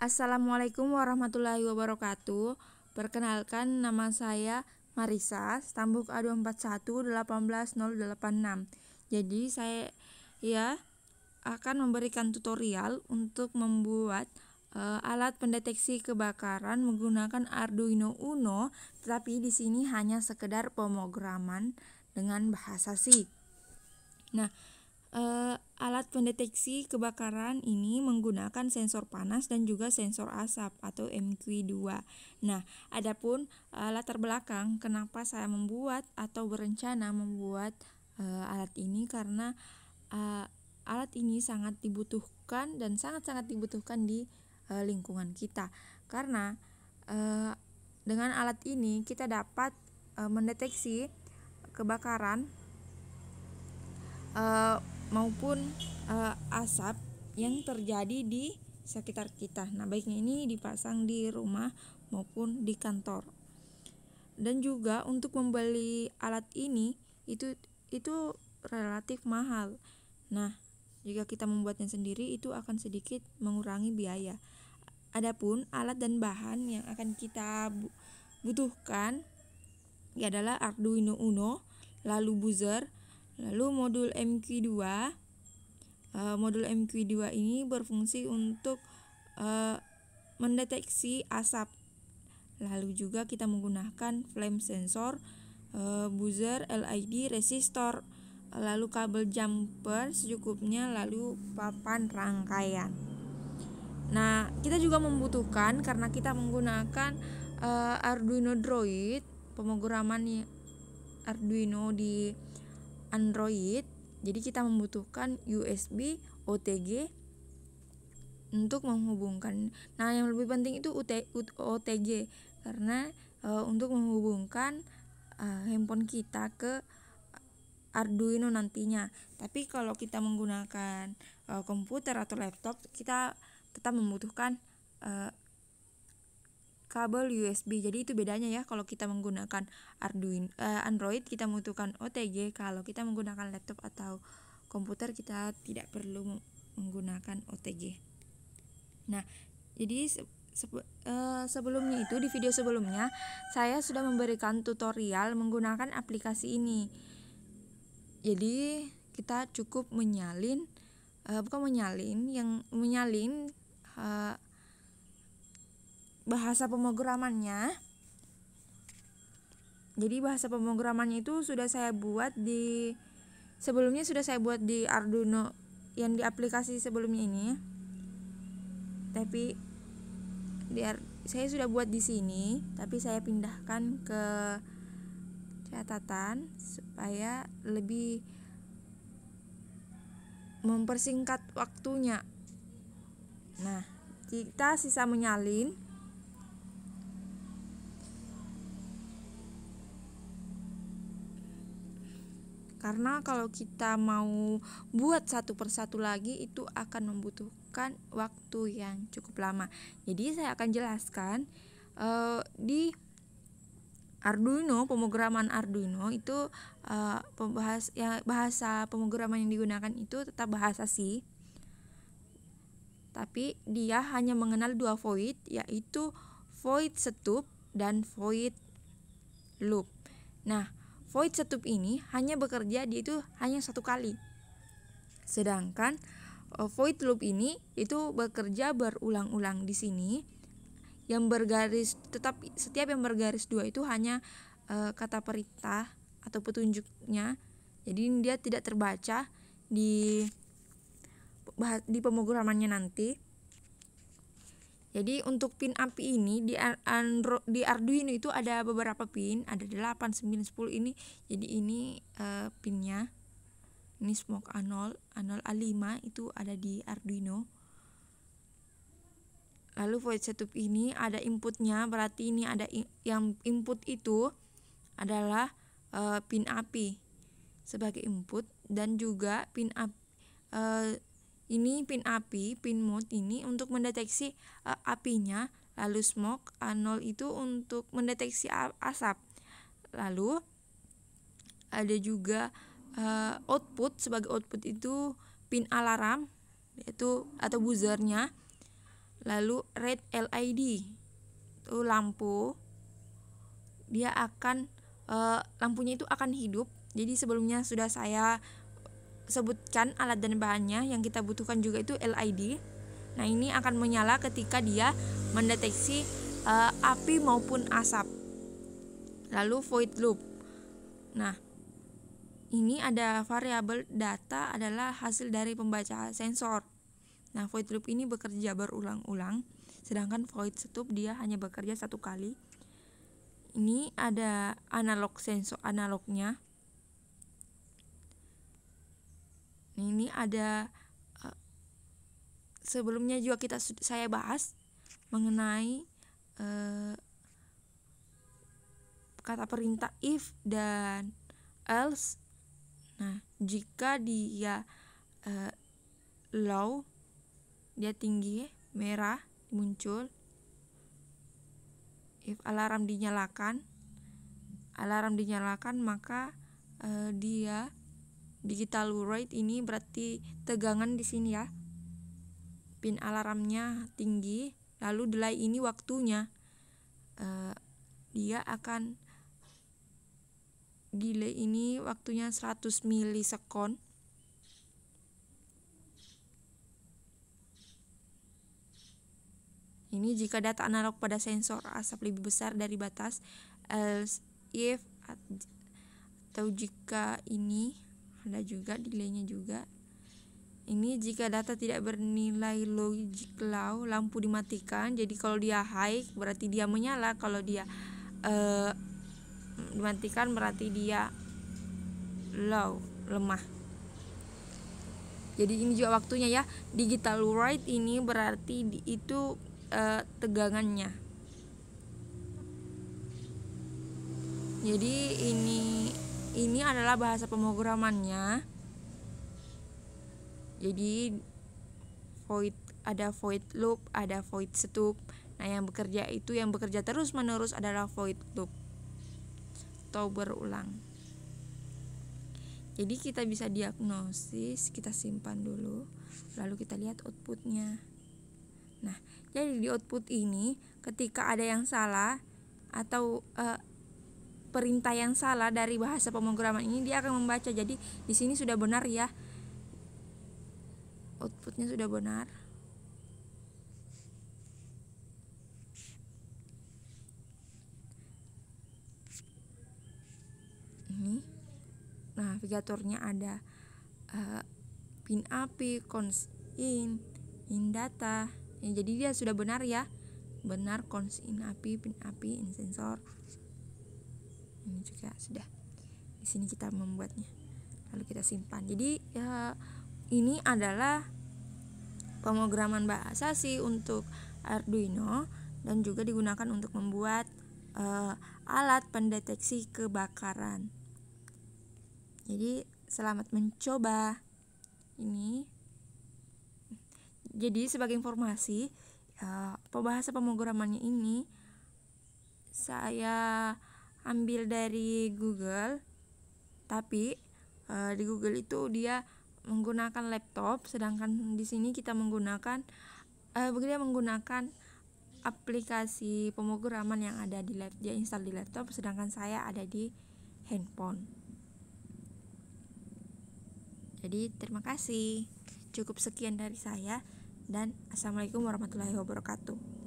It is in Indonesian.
Assalamualaikum warahmatullahi wabarakatuh. Perkenalkan, nama saya Marisa, stambuk A241 18086. Jadi saya akan memberikan tutorial untuk membuat alat pendeteksi kebakaran menggunakan Arduino Uno, tetapi di sini hanya sekedar pemrograman dengan bahasa C. Nah, alat pendeteksi kebakaran ini menggunakan sensor panas dan juga sensor asap atau MQ2. Nah, adapun latar belakang kenapa saya membuat atau berencana membuat alat ini, karena alat ini sangat dibutuhkan dan sangat-sangat dibutuhkan di lingkungan kita. Karena dengan alat ini kita dapat mendeteksi kebakaran maupun asap yang terjadi di sekitar kita. Nah, baiknya ini dipasang di rumah maupun di kantor. Dan juga untuk membeli alat ini itu relatif mahal. Nah, jika kita membuatnya sendiri itu akan sedikit mengurangi biaya. Adapun alat dan bahan yang akan kita butuhkan adalah Arduino Uno, lalu buzzer, lalu modul MQ2. Modul MQ2 ini berfungsi untuk mendeteksi asap. Lalu juga kita menggunakan flame sensor, buzzer, LED, resistor, lalu kabel jumper secukupnya, lalu papan rangkaian. Nah, kita juga membutuhkan, karena kita menggunakan Arduino Droid, pemrograman Arduino di Android, jadi kita membutuhkan USB OTG untuk menghubungkan. Nah, yang lebih penting itu OTG, karena untuk menghubungkan handphone kita ke Arduino nantinya. Tapi kalau kita menggunakan komputer atau laptop, kita tetap membutuhkan kabel USB. Jadi itu bedanya ya, kalau kita menggunakan Android kita membutuhkan OTG, kalau kita menggunakan laptop atau komputer kita tidak perlu menggunakan OTG. Nah, jadi sebelumnya itu, di video sebelumnya saya sudah memberikan tutorial menggunakan aplikasi ini. Jadi kita cukup menyalin bahasa pemrogramannya. Jadi bahasa pemrogramannya itu sudah saya buat sebelumnya di Arduino yang di aplikasi sebelumnya ini. Tapi saya sudah buat di sini, tapi saya pindahkan ke catatan supaya lebih mempersingkat waktunya. Nah, kita sisa menyalin. Karena kalau kita mau buat satu persatu lagi itu akan membutuhkan waktu yang cukup lama. Jadi saya akan jelaskan di Arduino, pemrograman Arduino itu bahasa pemrograman yang digunakan itu tetap bahasa C. Tapi dia hanya mengenal dua void, yaitu void setup dan void loop. Nah, void setup ini hanya bekerja hanya satu kali. Sedangkan void loop ini itu bekerja berulang-ulang. Di sini yang bergaris setiap yang bergaris 2 itu hanya kata perintah atau petunjuknya. Jadi dia tidak terbaca di pemrogramannya nanti. Jadi untuk pin api ini di Arduino itu ada beberapa pin, ada 8, 9, 10 ini. Jadi ini pinnya. Ini smoke A0, A5 itu ada di Arduino. Lalu void setup ini ada inputnya, berarti ini ada yang input itu adalah pin api sebagai input, dan juga pin pin mode ini untuk mendeteksi apinya. Lalu smoke A0 itu untuk mendeteksi asap. Lalu ada juga sebagai output itu pin alarm, yaitu atau buzzernya. Lalu red LED itu lampu, dia akan lampunya itu akan hidup. Jadi sebelumnya sudah saya sebutkan alat dan bahannya. Yang kita butuhkan juga itu LED. Nah, ini akan menyala ketika dia mendeteksi api maupun asap. Lalu void loop. Nah, ini ada variabel data adalah hasil dari pembaca sensor. Nah, void loop ini bekerja berulang-ulang, sedangkan void stop dia hanya bekerja satu kali. Ini ada analog sensor analognya. Ini ada sebelumnya juga saya bahas mengenai kata perintah if dan else. Nah, jika dia low, dia tinggi, merah muncul. If alarm dinyalakan maka dia digital rate ini berarti tegangan di sini ya. Pin alarmnya tinggi, lalu delay ini waktunya. Dia akan delay ini waktunya 100 milisekon. Ini jika data analog pada sensor asap lebih besar dari batas, else if, atau jika ini ada juga delaynya juga. Ini jika data tidak bernilai logic low, lampu dimatikan. Jadi kalau dia high berarti dia menyala, kalau dia dimatikan berarti dia low, lemah. Jadi ini juga waktunya ya. Digital rate ini berarti itu tegangannya. Jadi ini adalah bahasa pemrogramannya. Jadi ada void loop, ada void stop. Nah, yang bekerja terus-menerus adalah void loop atau berulang. Jadi kita bisa diagnosis, kita simpan dulu, lalu kita lihat outputnya. Nah, jadi di output ini ketika ada yang salah atau perintah yang salah dari bahasa pemrograman ini, dia akan membaca. Jadi di sini sudah benar ya, outputnya sudah benar. Ini navigatornya ada pin api, cons in data. Jadi dia sudah benar ya, benar cons in api, pin api, in sensor. Ini juga sudah. Di sini kita membuatnya, lalu kita simpan. Jadi ini adalah pemrograman bahasa sih untuk Arduino dan juga digunakan untuk membuat alat pendeteksi kebakaran. Jadi selamat mencoba. Ini jadi sebagai informasi, bahasa pemrogramannya ini saya ambil dari Google, tapi di Google itu dia menggunakan laptop, sedangkan di sini kita menggunakan aplikasi pemrograman yang ada dia install di laptop, sedangkan saya ada di handphone. Jadi terima kasih. Cukup sekian dari saya dan assalamualaikum warahmatullahi wabarakatuh.